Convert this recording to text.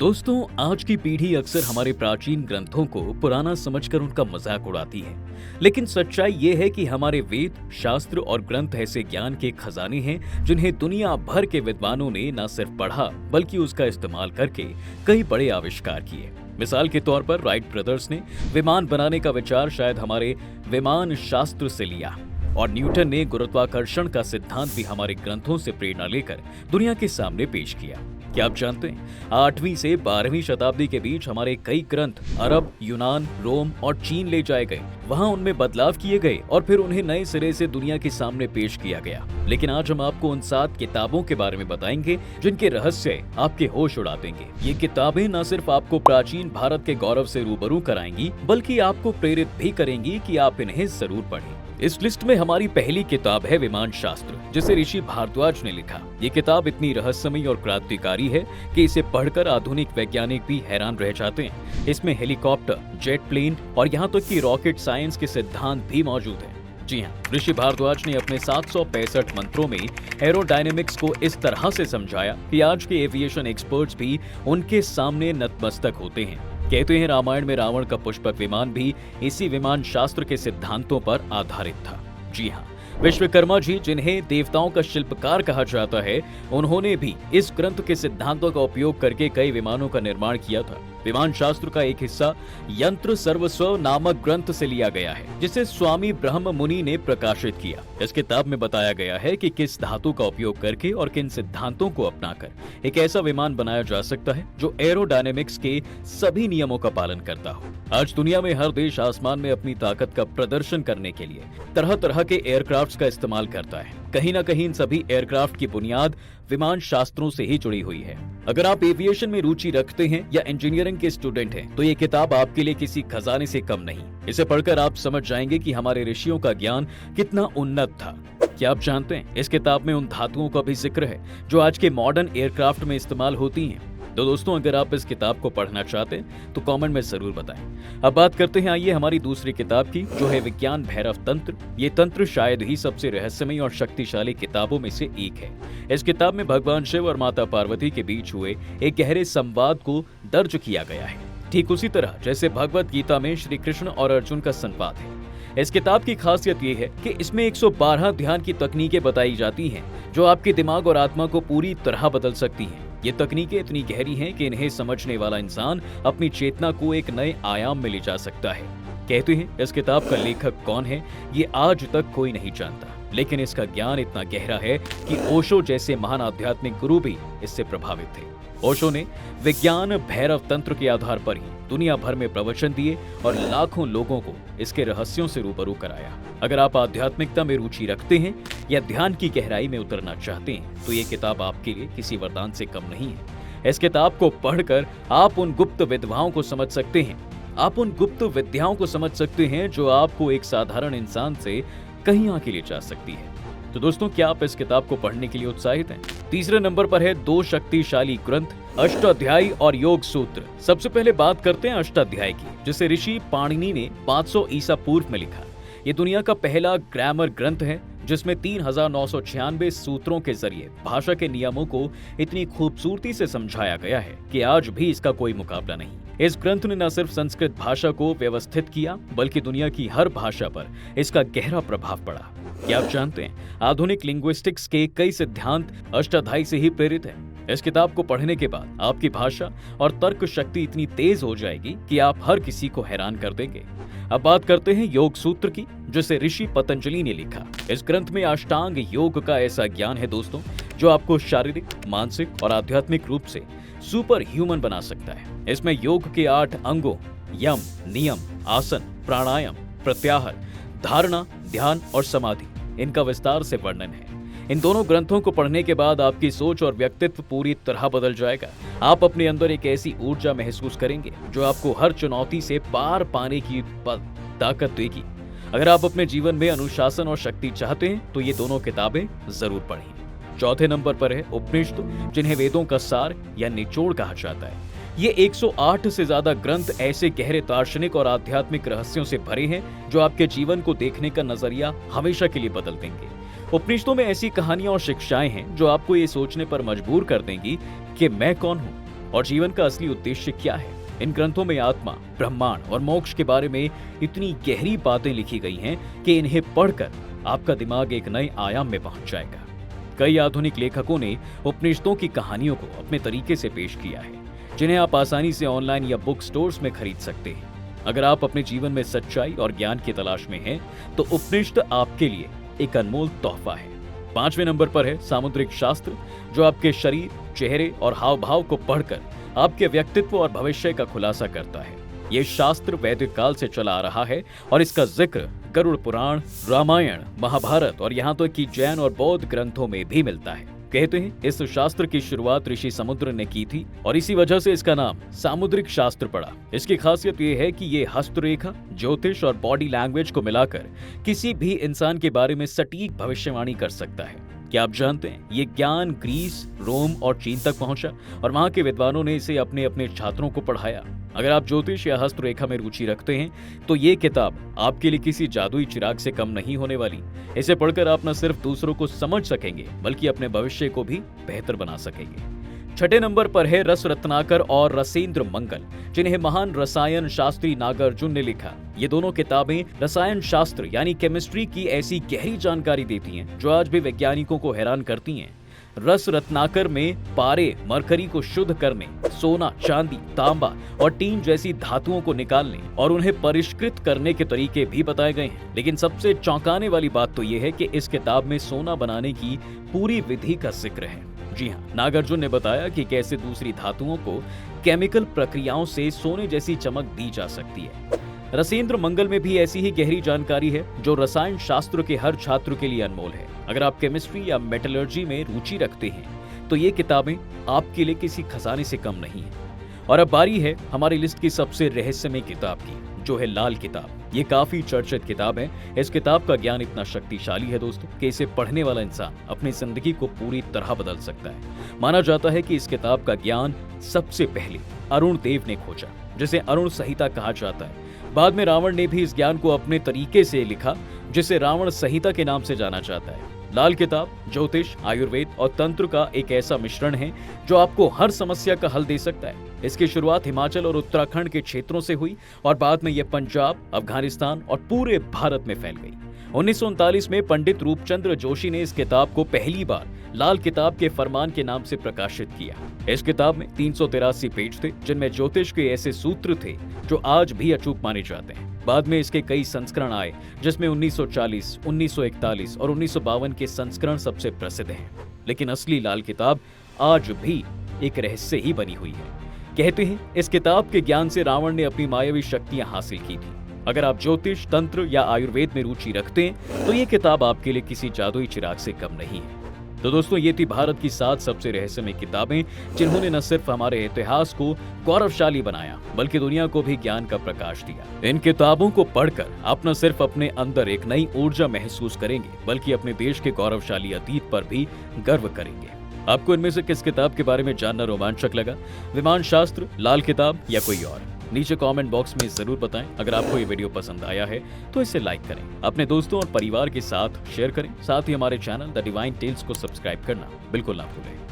दोस्तों, आज की पीढ़ी अक्सर हमारे प्राचीन ग्रंथों को पुराना समझकर उनका मजाक उड़ाती है। लेकिन सच्चाई ये है कि हमारे वेद, शास्त्र और ग्रंथ ऐसे ज्ञान के खजाने हैं जिन्हें दुनिया भर के विद्वानों ने न सिर्फ पढ़ा बल्कि उसका इस्तेमाल करके कई बड़े आविष्कार किए। मिसाल के तौर पर राइट ब्रदर्स ने विमान बनाने का विचार शायद हमारे विमान शास्त्र से लिया, और न्यूटन ने गुरुत्वाकर्षण का सिद्धांत भी हमारे ग्रंथों से प्रेरणा लेकर दुनिया के सामने पेश किया। क्या आप जानते हैं 8वीं से 12वीं शताब्दी के बीच हमारे कई ग्रंथ अरब, यूनान, रोम और चीन ले जाए गए। वहां उनमें बदलाव किए गए और फिर उन्हें नए सिरे से दुनिया के सामने पेश किया गया। लेकिन आज हम आपको उन 7 किताबों के बारे में बताएंगे जिनके रहस्य आपके होश उड़ा देंगे। ये किताबें न सिर्फ आपको प्राचीन भारत के गौरव से रूबरू कराएंगी बल्कि आपको प्रेरित भी करेंगी कि आप इन्हें जरूर पढ़ें। इस लिस्ट में हमारी पहली किताब है विमान शास्त्र, जिसे ऋषि भारद्वाज ने लिखा। ये किताब इतनी रहस्यमयी और क्रांतिकारी है कि इसे पढ़कर आधुनिक वैज्ञानिक भी हैरान रह जाते हैं। इसमें हेलीकॉप्टर, जेट प्लेन और यहाँ तक कि रॉकेट साइंस के सिद्धांत भी मौजूद हैं। जी हाँ, ऋषि भारद्वाज ने अपने 765 मंत्रों में एरोडायनेमिक्स को इस तरह से समझाया कि आज के एविएशन एक्सपर्ट्स भी उनके सामने नतमस्तक होते हैं। कहते हैं रामायण में रावण का पुष्पक विमान भी इसी विमान शास्त्र के सिद्धांतों पर आधारित था। जी हाँ, विश्वकर्मा जी, जिन्हें देवताओं का शिल्पकार कहा जाता है, उन्होंने भी इस ग्रंथ के सिद्धांतों का उपयोग करके कई विमानों का निर्माण किया था। विमान शास्त्र का एक हिस्सा यंत्र सर्वस्व नामक ग्रंथ से लिया गया है, जिसे स्वामी ब्रह्म मुनि ने प्रकाशित किया। इस किताब में बताया गया है कि किस धातु का उपयोग करके और किन सिद्धांतों को अपनाकर एक ऐसा विमान बनाया जा सकता है जो एरोडायनेमिक्स के सभी नियमों का पालन करता हो। आज दुनिया में हर देश आसमान में अपनी ताकत का प्रदर्शन करने के लिए तरह तरह के एयरक्राफ्ट का इस्तेमाल करता है। कहीं न कहीं इन सभी एयरक्राफ्ट की बुनियाद विमान शास्त्रों से ही जुड़ी हुई है। अगर आप एविएशन में रुचि रखते हैं या इंजीनियरिंग के स्टूडेंट हैं, तो ये किताब आपके लिए किसी खजाने से कम नहीं। इसे पढ़कर आप समझ जाएंगे कि हमारे ऋषियों का ज्ञान कितना उन्नत था। क्या आप जानते हैं इस किताब में उन धातुओं का भी जिक्र है जो आज के मॉडर्न एयरक्राफ्ट में इस्तेमाल होती हैं। तो दोस्तों, अगर आप इस किताब को पढ़ना चाहते हैं तो कमेंट में जरूर बताएं। अब बात करते हैं आइए हमारी दूसरी किताब की, जो है विज्ञान भैरव तंत्र। ये तंत्र शायद ही सबसे रहस्यमयी और शक्तिशाली किताबों में से एक है। इस किताब में भगवान शिव और माता पार्वती के बीच हुए एक गहरे संवाद को दर्ज किया गया है, ठीक उसी तरह जैसे भगवत गीता में श्री कृष्ण और अर्जुन का संवाद है। इस किताब की खासियत ये है कि इसमें 112 ध्यान की तकनीकें बताई जाती हैं जो आपके दिमाग और आत्मा को पूरी तरह बदल सकती हैं। ये तकनीकें इतनी गहरी हैं कि इन्हें समझने वाला इंसान अपनी चेतना को एक नए आयाम में ले जा सकता है। कहते हैं इस किताब का लेखक कौन है, ये आज तक कोई नहीं जानता, लेकिन इसका ज्ञान इतना गहरा है कि ओशो जैसे महान आध्यात्मिक गुरु भी इससे प्रभावित थे। ओशो ने विज्ञान भैरव तंत्र के आधार पर ही दुनिया भर में प्रवचन दिए और लाखों लोगों को इसके रहस्यों से रूबरू कराया। अगर आप आध्यात्मिकता में रुचि रखते हैं या ध्यान की गहराई में उतरना चाहते हैं, तो ये किताब आपके लिए किसी वरदान से कम नहीं है। इस किताब को पढ़कर आप उन गुप्त विद्याओं को समझ सकते हैं। आप उन गुप्त विद्याओं को समझ सकते हैं जो आपको एक साधारण इंसान से कहीं आगे ले जा सकती है। तो दोस्तों, क्या आप इस किताब को पढ़ने के लिए उत्साहित हैं? तीसरे नंबर पर है 2 शक्तिशाली ग्रंथ, अष्टाध्यायी और योग सूत्र। सबसे पहले बात करते हैं अष्टाध्यायी की, जिसे ऋषि पाणिनि ने 500 ईसा पूर्व में लिखा। ये दुनिया का पहला ग्रामर ग्रंथ है जिसमें 3996 सूत्रों के जरिए भाषा के नियमों को इतनी खूबसूरती से समझाया गया है कि आज भी इसका कोई मुकाबला नहीं। इस ग्रंथ ने न सिर्फ संस्कृत भाषा को व्यवस्थित किया बल्कि दुनिया की हर भाषा पर इसका गहरा प्रभाव पड़ा। क्या आप जानते हैं आधुनिक लिंग्विस्टिक्स के कई सिद्धांत अष्टाध्यायी से ही प्रेरित हैं। इस किताब को पढ़ने के बाद आपकी भाषा और तर्क शक्ति इतनी तेज हो जाएगी कि आप हर किसी को हैरान कर देंगे। अब बात करते हैं योग सूत्र की, जिसे ऋषि पतंजलि ने लिखा। इस ग्रंथ में अष्टांग योग का ऐसा ज्ञान है दोस्तों, जो आपको शारीरिक, मानसिक और आध्यात्मिक रूप से सुपर ह्यूमन बना सकता है। इसमें योग के 8 अंगों यम, नियम, आसन, प्राणायाम, प्रत्याहार, धारणा, ध्यान और समाधि, इनका विस्तार से वर्णन है। इन दोनों ग्रंथों को पढ़ने के बाद आपकी सोच और व्यक्तित्व पूरी तरह बदल जाएगा। आप अपने अंदर एक ऐसी ऊर्जा महसूस करेंगे जो आपको हर चुनौती से पार पाने की ताकत देगी। अगर आप अपने जीवन में अनुशासन और शक्ति चाहते हैं तो ये दोनों किताबें जरूर पढ़ें। चौथे नंबर पर है उपनिषद, जिन्हें वेदों का सार या निचोड़ कहा जाता है। ये 108 से ज्यादा ग्रंथ ऐसे गहरे दार्शनिक और आध्यात्मिक रहस्यों से भरे हैं जो आपके जीवन को देखने का नजरिया हमेशा के लिए बदल देंगे। उपनिषदों में ऐसी कहानियां और शिक्षाएं हैं जो आपको ये सोचने पर मजबूर कर देंगी कि मैं कौन हूँ और जीवन का असली उद्देश्य क्या है। इन ग्रंथों में आत्मा, ब्रह्मांड और मोक्ष के बारे में इतनी गहरी बातें लिखी गई हैं कि इन्हें पढ़कर आपका दिमाग एक नए आयाम में पहुंच जाएगा। कई आधुनिक लेखकों ने उपनिषदों की कहानियों को अपने तरीके से पेश किया है, जिन्हें आप आसानी से ऑनलाइन या बुक स्टोर्स में खरीद सकते हैं। अगर आप अपने जीवन में सच्चाई और ज्ञान की तलाश में हैं, तो उपनिषद आपके लिए एक अनमोल तोहफा है। 5वें नंबर पर है सामुद्रिक शास्त्र, जो आपके शरीर, चेहरे और हाव भाव को पढ़कर आपके व्यक्तित्व और भविष्य का खुलासा करता है। ये शास्त्र वैदिक काल से चला आ रहा है और इसका जिक्र गरुड़ पुराण, रामायण, महाभारत और यहाँ तक कि जैन और बौद्ध ग्रंथों में भी मिलता है। कहते हैं इस शास्त्र की शुरुआत ऋषि समुद्र ने की थी और इसी वजह से इसका नाम सामुद्रिक शास्त्र पड़ा। इसकी खासियत ये है कि ये हस्तरेखा, ज्योतिष और बॉडी लैंग्वेज को मिलाकर किसी भी इंसान के बारे में सटीक भविष्यवाणी कर सकता है। क्या आप जानते हैं ये ज्ञान ग्रीस, रोम और चीन तक पहुंचा और वहां के विद्वानों ने इसे अपने अपने छात्रों को पढ़ाया। अगर आप ज्योतिष या हस्तरेखा में रुचि रखते हैं तो ये किताब आपके लिए किसी जादुई चिराग से कम नहीं होने वाली। इसे पढ़कर आप न सिर्फ दूसरों को समझ सकेंगे बल्कि अपने भविष्य को भी बेहतर बना सकेंगे। 6 नंबर पर है रस रत्नाकर और रसेंद्र मंगल, जिन्हें महान रसायन शास्त्री नागार्जुन ने लिखा। ये दोनों किताबें रसायन शास्त्र यानी केमिस्ट्री की ऐसी गहरी जानकारी देती हैं जो आज भी वैज्ञानिकों को हैरान करती हैं। रस रत्नाकर में पारे, मरकरी को शुद्ध करने, सोना, चांदी, तांबा और टीन जैसी धातुओं को निकालने और उन्हें परिष्कृत करने के तरीके भी बताए गए हैं। लेकिन सबसे चौंकाने वाली बात तो ये है कि इस किताब में सोना बनाने की पूरी विधि का जिक्र है। जी हाँ, नागार्जुन ने बताया कि कैसे दूसरी धातुओं को केमिकल प्रक्रियाओं से सोने जैसी चमक दी जा सकती है। रसेंद्र मंगल में भी ऐसी ही गहरी जानकारी है जो रसायन शास्त्र के हर छात्र के लिए अनमोल है। अगर आप केमिस्ट्री या मेटलर्जी में रुचि रखते हैं तो ये किताबें आपके लिए किसी खजाने से कम नहीं है। और अब बारी है हमारी लिस्ट की सबसे रहस्यमय किताब की, जो है लाल किताब। ये काफी चर्चित किताब है। इस किताब का ज्ञान इतना शक्तिशाली है दोस्तों कि इसे पढ़ने वाला इंसान अपनी जिंदगी को पूरी तरह बदल सकता है। माना जाता है कि इस किताब का ज्ञान सबसे पहले अरुण देव ने खोजा, जिसे अरुण संहिता कहा जाता है। बाद में रावण ने भी इस ज्ञान को अपने तरीके से लिखा, जिसे रावण संहिता के नाम से जाना जाता है। लाल किताब ज्योतिष, आयुर्वेद और तंत्र का एक ऐसा मिश्रण है जो आपको हर समस्या का हल दे सकता है। इसकी शुरुआत हिमाचल और उत्तराखंड के क्षेत्रों से हुई और बाद में यह पंजाब, अफगानिस्तान और पूरे भारत में फैल गई। 1939 में पंडित रूपचंद्र जोशी ने इस किताब को पहली बार लाल किताब के फरमान के नाम से प्रकाशित किया। इस किताब में 383 पेज थे, जिनमें ज्योतिष के ऐसे सूत्र थे जो आज भी अचूक माने जाते हैं। बाद में इसके कई संस्करण आए, जिसमें 1940, 1941 और 1952 के संस्करण सबसे प्रसिद्ध हैं। लेकिन असली लाल किताब आज भी एक रहस्य ही बनी हुई है। कहते हैं इस किताब के ज्ञान से रावण ने अपनी मायावी शक्तियां हासिल की थी। अगर आप ज्योतिष, तंत्र या आयुर्वेद में रुचि रखते हैं तो ये किताब आपके लिए किसी जादुई चिराग से कम नहीं है। तो दोस्तों, ये थी भारत की 7 सबसे रहस्यमय किताबें, जिन्होंने न सिर्फ हमारे इतिहास को गौरवशाली बनाया बल्कि दुनिया को भी ज्ञान का प्रकाश दिया। इन किताबों को पढ़कर आप न सिर्फ अपने अंदर एक नई ऊर्जा महसूस करेंगे बल्कि अपने देश के गौरवशाली अतीत पर भी गर्व करेंगे। आपको इनमें से किस किताब के बारे में जानना रोमांचक लगा? विमान शास्त्र, लाल किताब या कोई और? नीचे कमेंट बॉक्स में जरूर बताएं। अगर आपको ये वीडियो पसंद आया है तो इसे लाइक करें, अपने दोस्तों और परिवार के साथ शेयर करें। साथ ही हमारे चैनल द डिवाइन टेल्स को सब्सक्राइब करना बिल्कुल ना भूलें।